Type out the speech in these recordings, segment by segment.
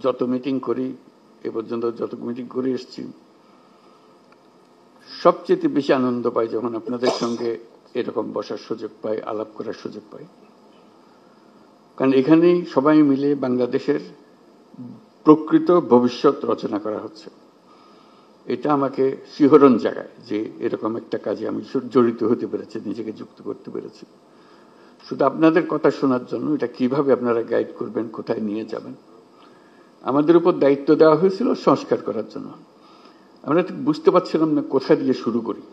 যত মিটিং করি, এ পর্যন্ত যত মিটিং করে এসেছি, সবচেয়ে বেশি আনন্দ পাই যখন আপনাদের সঙ্গে এরকম বসার সুযোগ পাই, আলাপ করার সুযোগ পাই। কারণ এখানেই সবাই মিলে বাংলাদেশের প্রকৃত ভবিষ্যৎ রচনা করা হচ্ছে। এটা আমাকে শিহরণ জাগায় যে এরকম একটা কাজে আমি জড়িত হতে পেরেছি, নিজেকে যুক্ত করতে পেরেছি। শুধু আপনাদের কথা শোনার জন্য, এটা কিভাবে আপনারা গাইড করবেন, কোথায় নিয়ে যাবেন। আমাদের উপর দায়িত্ব দেওয়া হয়েছিল সংস্কার করার জন্য। আমরা ঠিক বুঝতে পারছিলাম না কোথা দিয়ে শুরু করি।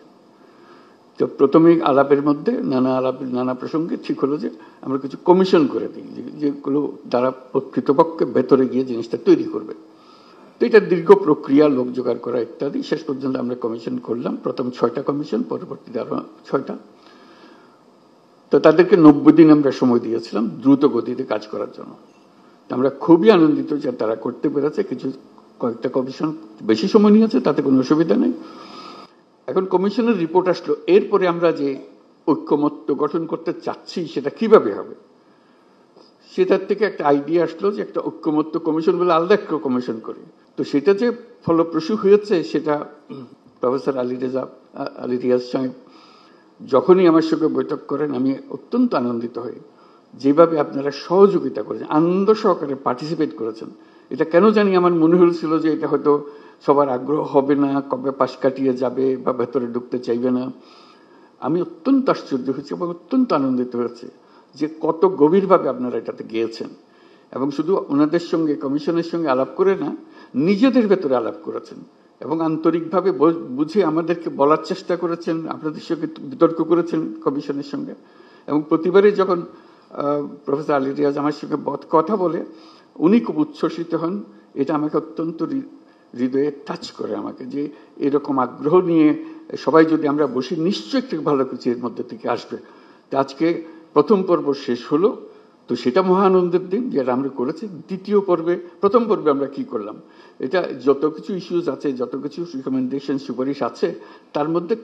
তো প্রথমে আলাপের মধ্যে নানা প্রসঙ্গে ঠিক হলো যে আমরা কিছু কমিশন করে দিই, যেগুলো দ্বারা কৃতপক্ষে ভেতরে গিয়ে জিনিসটা তৈরি করবে। তো এটা দীর্ঘ প্রক্রিয়া, লোক জোগাড় করা ইত্যাদি। শেষ পর্যন্ত আমরা কমিশন করলাম, প্রথম 6টা কমিশন, পরবর্তীতে আরো 6টা। তো তাদেরকে 90 দিন আমরা সময় দিয়েছিলাম দ্রুত গতিতে কাজ করার জন্য। আমরা খুবই আনন্দিত যে তারা করতে পেরেছে। কয়েকটা কমিশন বেশি সময় নিয়েছে, তাতে কোনো অসুবিধা নেই। এখন কমিশনের রিপোর্ট আসলো, এরপরে আমরা যে ঐক্যমত্য গঠন করতে চাচ্ছি সেটা কিভাবে হবে, সেটার থেকে একটা আইডিয়া আসলো যে একটা ঐক্যমত্য কমিশন বলে আলাদা একটা কমিশন করি। তো সেটা যে ফলপ্রসূ হয়েছে সেটা প্রফেসর আলী রিয়াজ সাহেব যখনই আমার সঙ্গে বৈঠক করেন আমি অত্যন্ত আনন্দিত হই। যেভাবে আপনারা সহযোগিতা করেছেন, আনন্দ সহকারে পার্টিসিপেট করেছেন। এটা কেন জানি আমার মনে হয়েছিল যে এটা হয়তো সবার আগ্রহ হবে না, কবে পাশ কাটিয়ে যাবে বা ভেতরে ঢুকতে চাইবে না। আমি অত্যন্ত আশ্চর্য হয়েছি এবং অত্যন্ত আনন্দিত হয়েছে যে কত গভীরভাবে আপনারা এটাতে গিয়েছেন। এবং শুধু ওনাদের সঙ্গে, কমিশনের সঙ্গে আলাপ করে না, নিজেদের ভেতরে আলাপ করেছেন এবং আন্তরিকভাবে বুঝে আমাদেরকে বলার চেষ্টা করেছেন, আপনাদের সঙ্গে বিতর্ক করেছেন কমিশনের সঙ্গে। এবং প্রতিবারই যখন প্রফেসর আলী রিয়াজ আমার সঙ্গে কথা বলে উনি খুব উচ্ছ্বসিত হন। এটা আমাকে অত্যন্ত হৃদয়ে টাচ করে আমাকে, যে এরকম আগ্রহ নিয়ে সবাই যদি আমরা বসি নিশ্চয়ই একটু ভালো কিছু এর মধ্যে থেকে আসবে। তো আজকে প্রথম পর্ব শেষ হলো, তো সেটা মহা আনন্দের দিন যেটা আমরা করেছি। দ্বিতীয় পর্বে, প্রথম পর্বে আমরা কি করলাম, এটা যত কিছু ইস্যুজ আছে, যত কিছু রিকমেন্ডেশন, সুপারিশ আছে, তার মধ্যে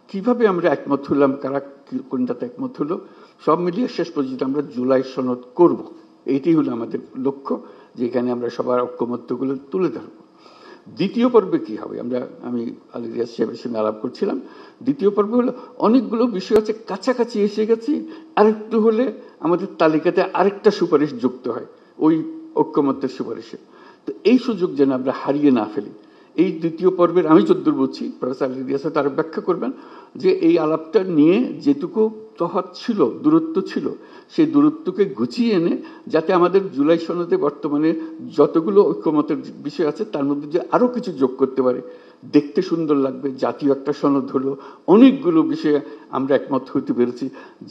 কিভাবে আমরা একমত হলাম, কারা কোনটাতে একমত হলো, সব মিলিয়ে শেষ পর্যন্ত আমরা জুলাই সনদ করব। এইটি হলো আমাদের লক্ষ্য, যেখানে আমরা সবার ঐক্যমত্যগুলো তুলে ধরবো। দ্বিতীয় পর্বে কি হবে, আমি আলী রিয়াজ সাহেবের সঙ্গে আলাপ করছিলাম। দ্বিতীয় পর্বে হলো অনেকগুলো বিষয় আছে, কাছাকাছি এসে গেছি, আরেকটু হলে আমাদের তালিকাতে আরেকটা সুপারিশ যুক্ত হয় ওই ঐক্যমত্যের সুপারিশে। তো এই সুযোগ যেন আমরা হারিয়ে না ফেলি। এই দ্বিতীয় পর্বের আমি যদ্দূর বুঝছি, প্রফেসর আলী রিয়াজ তার ব্যাখ্যা করবেন যে এই আলাপটা নিয়ে যেটুকু তফাৎ ছিল, দূরত্ব ছিল, সেই দূরত্বকে গুছিয়ে এনে যাতে আমাদের জুলাই সনদে বর্তমানে যতগুলো ঐক্যমতের বিষয় আছে তার মধ্যে যে আরো কিছু যোগ করতে পারে, দেখতে সুন্দর লাগবে। জাতীয় একটা সনদ হলো, অনেকগুলো বিষয়ে আমরা একমত হইতে পেরেছি।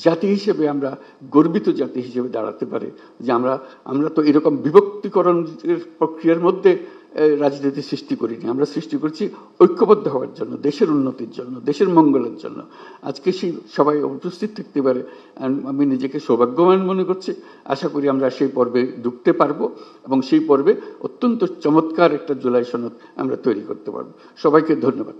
জাতি হিসেবে আমরা গর্বিত জাতি হিসেবে দাঁড়াতে পারে যে আমরা তো এরকম বিভক্তিকরণের প্রক্রিয়ার মধ্যে রাজনীতি সৃষ্টি করিনি। আমরা সৃষ্টি করছি ঐক্যবদ্ধ হওয়ার জন্য, দেশের উন্নতির জন্য, দেশের মঙ্গলের জন্য। আজকে সেই সবাই উপস্থিত থাকতে পারে, আমি নিজেকে সৌভাগ্যবান মনে করছি। আশা করি আমরা সেই পর্বে ঢুকতে পারবো এবং সেই পর্বে অত্যন্ত চমৎকার একটা জুলাই সনদ আমরা তৈরি করতে পারবো। সবাইকে ধন্যবাদ।